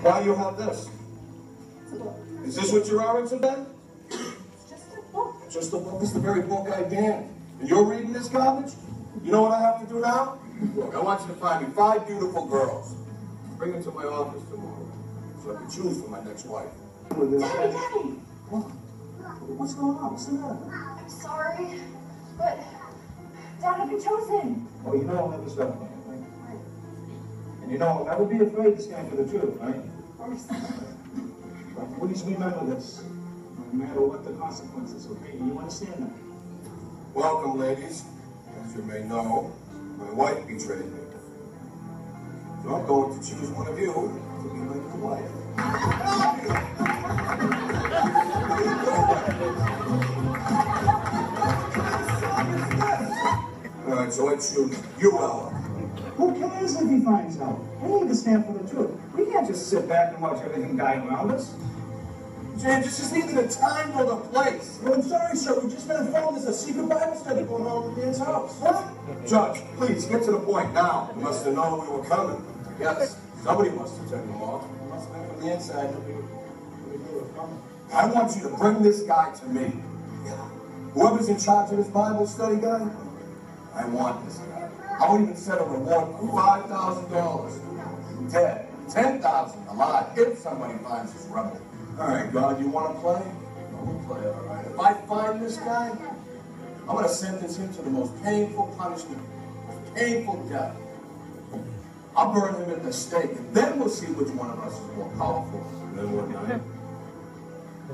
Why do you have this? Is this what you're into then? It's just a book. Just a book? It's the very book I banned. And you're reading this garbage? You know what I have to do now? Look, I want you to find me 5 beautiful girls. Bring them to my office tomorrow, so I can choose for my next wife. Daddy! What's going on? What's the matter? I'm sorry, but Dad, I've been chosen. Oh, you know I'll never stop playing, right? And you know I'll never be afraid to stand for the truth, right? Of course. But please remember this, no matter what the consequences, okay? You understand that? Welcome, ladies. As you may know, my wife betrayed me. So I'm going to choose one of you to be my new wife. All right, so I choose you, Ella. Who cares if he finds out? We need to stand for the truth. We can't just sit back and watch everything die around us. James, this is neither the time nor the place. Well, I'm sorry, sir. We've just been informed there's a secret Bible study going on at Dan's house. What? Judge, please, get to the point now. You must have known we were coming. Yes, somebody must have turned them off. It must have been from the inside. I want you to bring this guy to me. Whoever's in charge of this Bible study guy, I want this guy. I won't even set a reward for $5,000. Dead. 10,000 alive, if somebody finds this rebel. All right, God, you want to play? We'll play, all right. If I find this guy, I'm going to sentence him to the most painful punishment, painful death. I'll burn him at the stake, and then we'll see which one of us is more powerful. And then one night, I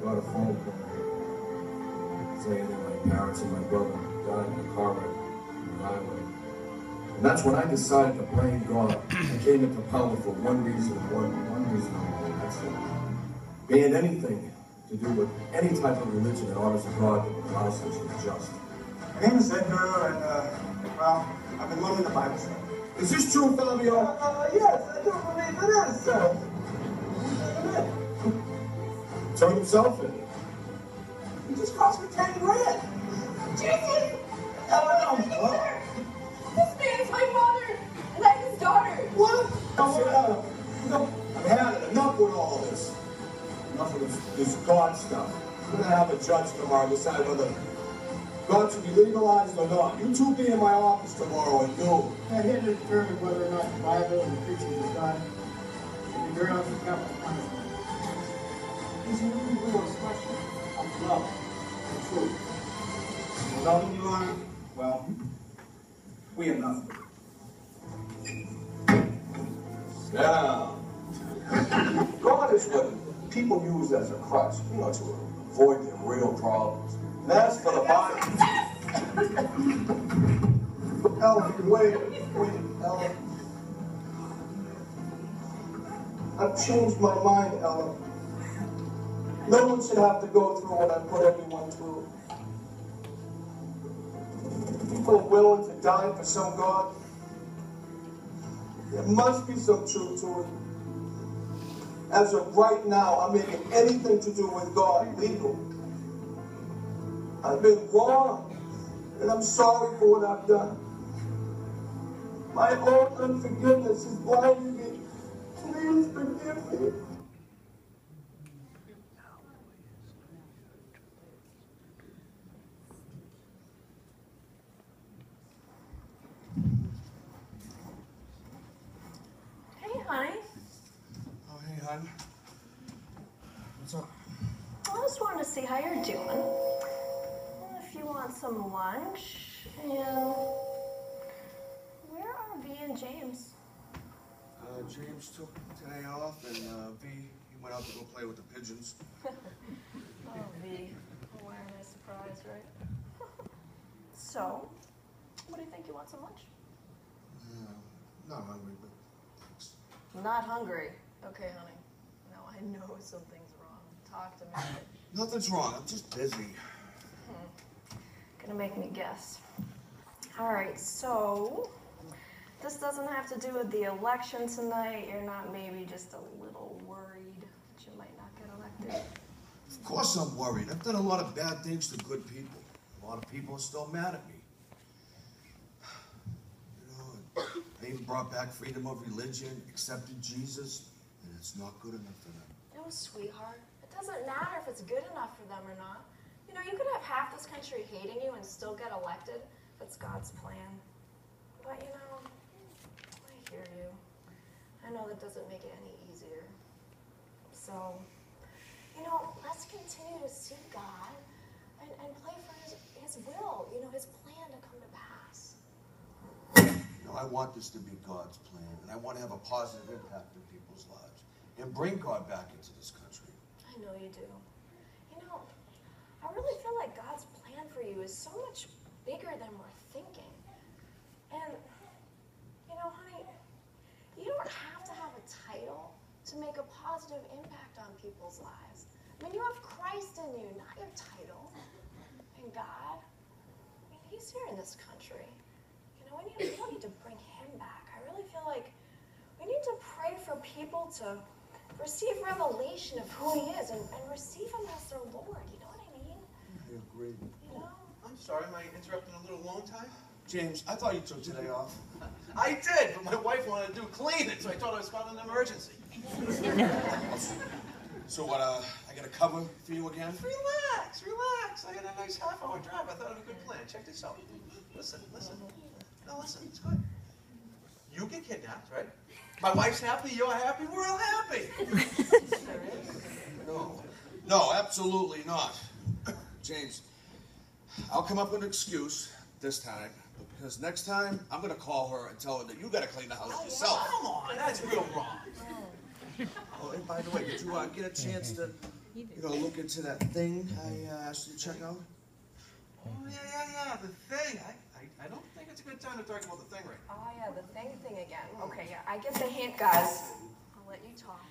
got a phone call saying that my parents and my brother died in a car wreck on the highway. And that's when I decided to blame God. I came into power for one reason only. That's it. Being anything to do with any type of religion that honors a God that allows us to be just. My name is Edgar, and, well, I've been learning the Bible study. Is this true, Fabio? Yes, I do believe it is, sir. Turn himself in. He just cost me 10 grand. Jason! Hell, This man's my father, and I'm his daughter. What? I've had enough with all this. Enough of this God stuff. I'm going to have a judge tomorrow decide whether God should be legalized or not. You two be in my office tomorrow and do. I'm here to determine whether or not the Bible and the preaching of God should be buried for capital punishment. These are really real expression of love and truth. Loving you on, well, we are nothing. Now, God is what people use as a crutch, you know, to avoid their real problems. And as for the Bible... Ellen, wait, Ellen. I've changed my mind, Ellen. No one should have to go through what I put everyone through. People are willing to die for some God. There must be some truth to it. As of right now, I'm making anything to do with God legal. I've been wrong, and I'm sorry for what I've done. My own unforgiveness is blinding me. Please forgive me. Honey? Oh, hey, hon. What's up? I just wanted to see how you're doing. If you want some lunch, and where are V and James? James took today off, and V, he went out to go play with the pigeons. Oh, V. Why am I surprised, right? So, what do you think? You want some lunch? Not hungry, but... Not hungry. Okay, honey. No, I know something's wrong. Talk to me. Nothing's wrong. I'm just busy. Gonna make me guess. All right, so this doesn't have to do with the election tonight. You're not maybe just a little worried that you might not get elected? Of course I'm worried. I've done a lot of bad things to good people. A lot of people are still mad at me. You know, I They even brought back freedom of religion, accepted Jesus, and it's not good enough for them. No, sweetheart. It doesn't matter if it's good enough for them or not. You know, you could have half this country hating you and still get elected if it's God's plan. But, you know, I hear you. I know that doesn't make it any easier. So, you know, let's continue to seek God and pray for his will, you know, his plan to come to pass. You know, I want this to be God's plan, and I want to have a positive impact in people's lives and bring God back into this country. I know you do. You know, I really feel like God's plan for you is so much bigger than we're thinking. And, you know, honey, you don't have to have a title to make a positive impact on people's lives. I mean, you have Christ in you, not your title. And God, I mean, he's here in this country. You know, we don't need to bring him back. I really feel like we need to pray for people to receive revelation of who he is and receive him as their Lord. You know what I mean? I agree. You know? I'm sorry, am I interrupting a little alone time? James, I thought you took today off. I did, but my wife wanted to do cleaning, so I thought I was calling an emergency. So what, I got a cover for you again? Relax, relax. I had a nice half-hour drive. I thought it was a good plan. Check this out. Listen. No, listen, it's good. You get kidnapped, right? My wife's happy, you're happy, we're all happy. No, absolutely not. James, I'll come up with an excuse this time, because next time I'm going to call her and tell her that you got to clean the house yourself. Come on, that's real wrong. Oh, and by the way, did you get a chance to, look into that thing I asked you to check out? Oh, yeah, the thing. I don't think it's a good time to talk about the thing right now. Oh, yeah, the thing again. Okay, yeah, I get the hint, guys. I'll let you talk.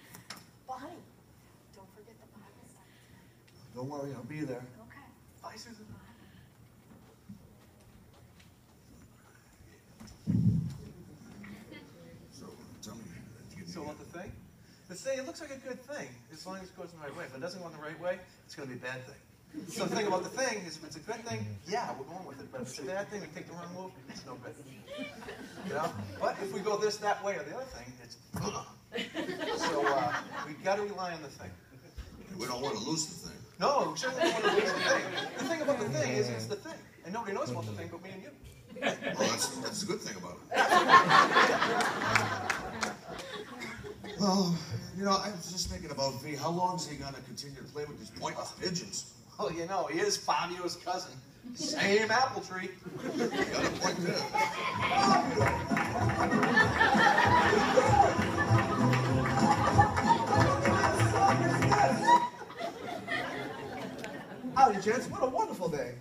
But, honey, don't forget the Bible study. Don't worry, I'll be there. Okay. Bye, Susan. So, tell me. So what the thing? The thing, it looks like a good thing, as long as it goes in the right way. If it doesn't go in the right way, it's going to be a bad thing. So the thing about the thing is, if it's a good thing, yeah, we're going with it. But if it's a bad thing, we take the wrong move, it's no good. You know? But if we go that way, or the other thing, it's So we've got to rely on the thing. We don't want to lose the thing. No, we certainly don't want to lose the thing. The thing about the thing is, it's the thing. And nobody knows about the thing but me and you. Well, that's a good thing about it. Well, I was just thinking about V. How long is he going to continue to play with these pointless pigeons? Well, he is Fabio's cousin. Same apple tree. You got a point there. Howdy, gents. What a wonderful day.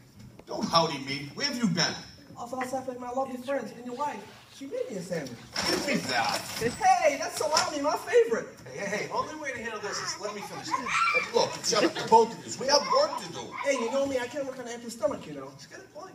Don't howdy me. Where have you been? Also, outside with my lovely friends and your wife. She made me a sandwich. Give me that. Hey, that's salami, my favorite. Hey, only way to handle this is let me finish it. Hey, look, shut up, the both of you. We have work to do. Hey, you know me, I can't work on an empty stomach, It's got a point.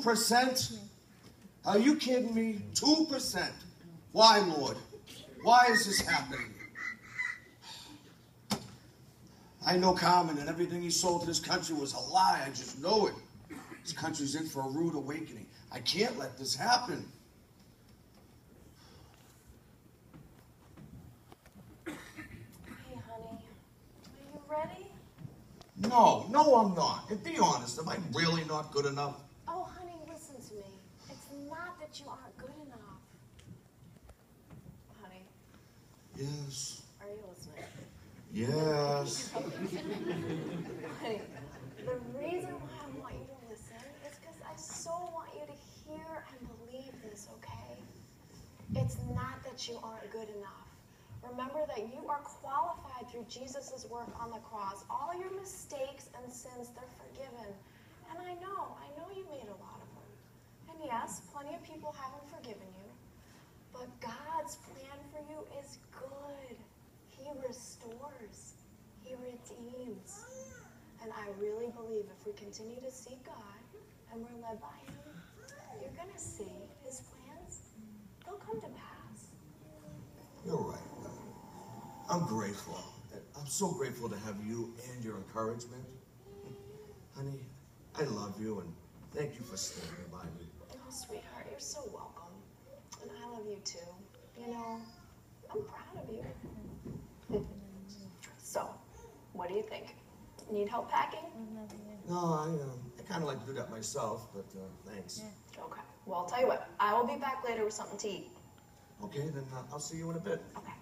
%? Are you kidding me? 2%. Why, Lord? Why is this happening? I know Carmen, and everything he sold to this country was a lie. I just know it. This country's in for a rude awakening. I can't let this happen. Hey, honey. Are you ready? No, I'm not. And be honest, am I really not good enough? Oh, honey, listen to me. It's not that you aren't good enough. Honey, Yes. are you listening? Yes. Honey, the reason why I want you to listen is because I so want you to hear and believe this, okay? It's not that you aren't good enough. Remember that you are qualified through Jesus' work on the cross. All your mistakes and sins, they're forgiven. And I know you made a lot of them. And yes, plenty of people haven't forgiven you. But God's plan for you is good. He restores. He redeems. And I really believe if we continue to seek God and we're led by Him, you're going to see His plans. They'll come to pass. You're right. I'm grateful. I'm so grateful to have you and your encouragement. Honey, I love you and thank you for standing by me. Oh, sweetheart, you're so welcome. And I love you too. You know, I'm proud of you. So, what do you think? Need help packing? No, I kind of like to do that myself, but thanks. Okay. Well, I'll tell you what. I will be back later with something to eat. Okay, then I'll see you in a bit. Okay.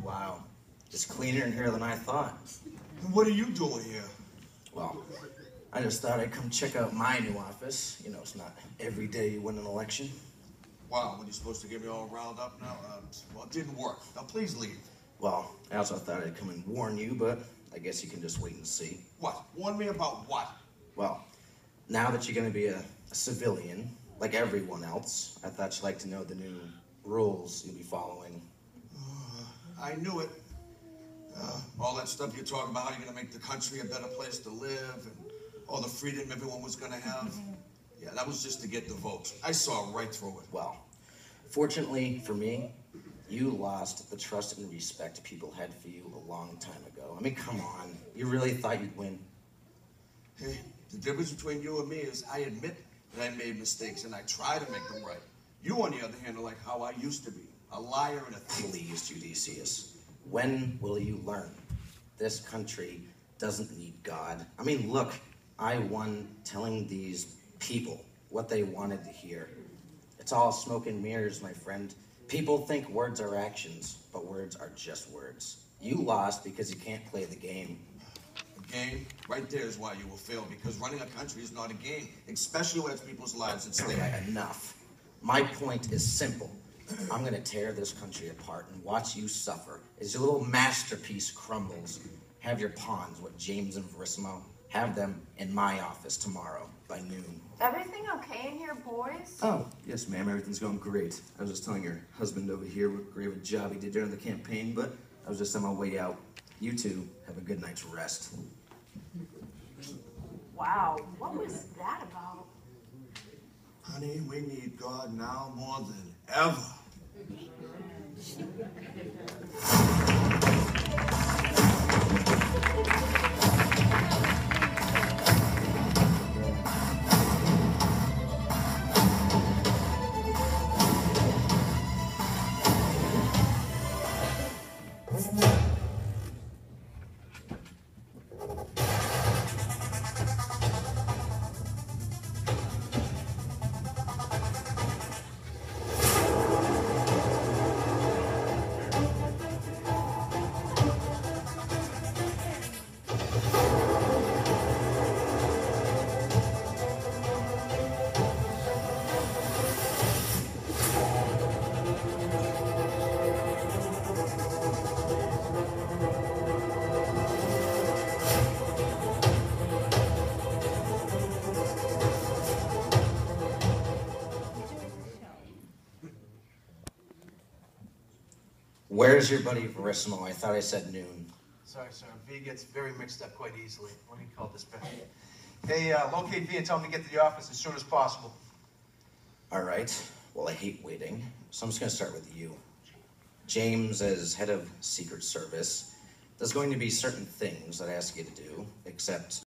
Wow, it's cleaner in here than I thought. What are you doing here? Well, I just thought I'd come check out my new office. You know, it's not every day you win an election. Wow, when you're supposed to get me all riled up now? Well, it didn't work. Now, please leave. Well, I also thought I'd come and warn you, but I guess you can just wait and see. What? Warn me about what? Well, now that you're going to be a civilian, like everyone else, I thought you'd like to know the new rules you'll be following. I knew it. All that stuff you talk about, how you're going to make the country a better place to live, and all the freedom everyone was going to have. Yeah, that was just to get the votes. I saw right through it. Well, fortunately for me, you lost the trust and respect people had for you a long time ago. I mean, come on. You really thought you'd win? Hey, the difference between you and me is I admit that I made mistakes, and I try to make them right. You, on the other hand, are like how I used to be, a liar and a thief. Please, Judeas, when will you learn? This country doesn't need God. I mean, look, I won telling these people what they wanted to hear. It's all smoke and mirrors, my friend. People think words are actions, but words are just words. You lost because you can't play the game. The game? Right there is why you will fail, because running a country is not a game, especially when it's people's lives at stake. Okay, enough. My point is simple. I'm gonna tear this country apart and watch you suffer as your little masterpiece crumbles. Have your pawns, what James and Verissimo, have them in my office tomorrow by noon. Everything okay in here, boys? Oh, yes, ma'am, everything's going great. I was just telling your husband over here what great of a job he did during the campaign, but I was just on my way out. You two have a good night's rest. Wow, what was that about? Honey, we need God now more than ever. Where's your buddy Verissimo? I thought I said noon. Sorry, sir. V gets very mixed up quite easily. Let me call this back. Hey, locate V and tell him to get to the office as soon as possible. All right. Well, I hate waiting, so I'm just going to start with you. James, as head of Secret Service, there's going to be certain things that I ask you to do, except